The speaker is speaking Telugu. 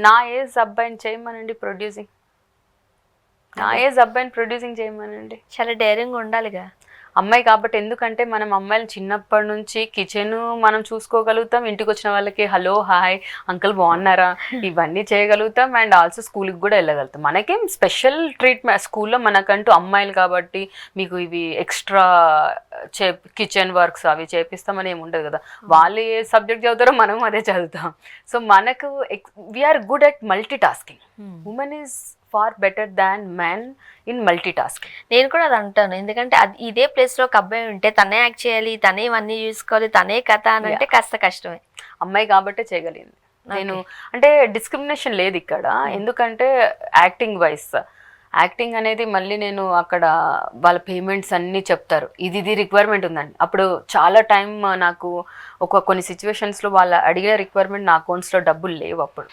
నా ఏజ్ అబ్బాయిని చేయమనండి ప్రొడ్యూసింగ్, నా ఏజ్ అబ్బాయిని ప్రొడ్యూసింగ్ చేయమనండి. చాలా డేరింగ్ ఉండాలిగా అమ్మాయి కాబట్టి. ఎందుకంటే మనం అమ్మాయిలు చిన్నప్పటి నుంచి కిచెన్ మనం చూసుకోగలుగుతాం, ఇంటికి వచ్చిన వాళ్ళకి హలో హాయ్ అంకుల్ బాగున్నారా ఇవన్నీ చేయగలుగుతాం, అండ్ ఆల్సో స్కూల్కి కూడా వెళ్ళగలుగుతాం. మనకేం స్పెషల్ ట్రీట్మెంట్ స్కూల్లో మనకంటూ అమ్మాయిలు కాబట్టి మీకు ఇవి ఎక్స్ట్రా కిచెన్ వర్క్స్ అవి చేపిస్తామని ఏమి ఉండదు కదా. వాళ్ళు ఏ సబ్జెక్ట్ చదువుతారో మనం అదే చదువుతాం. సో మనకు we are good at multitasking. Women is far better than men in multitasking. నేను కూడా అది అంటాను. ఎందుకంటే ఇదే ప్లేస్ లో ఒక అబ్బాయి ఉంటే తనే యాక్ట్ చేయాలి, తనే ఇవన్నీ చూసుకోవాలి, తనే కథ అని అంటే కాస్త కష్టమే. అమ్మాయి కాబట్టే చేయగలిగింది. నేను అంటే డిస్క్రిమినేషన్ లేదు ఇక్కడ, ఎందుకంటే యాక్టింగ్ వైస్ యాక్టింగ్ అనేది మళ్ళీ నేను అక్కడ వాళ్ళ పేమెంట్స్ అన్నీ చెప్తారు, ఇది రిక్వైర్మెంట్ ఉందండి. అప్పుడు చాలా టైం నాకు కొన్ని సిచ్యువేషన్స్లో వాళ్ళు అడిగే రిక్వైర్మెంట్ నా అకౌంట్స్లో డబ్బులు లేవు అప్పుడు.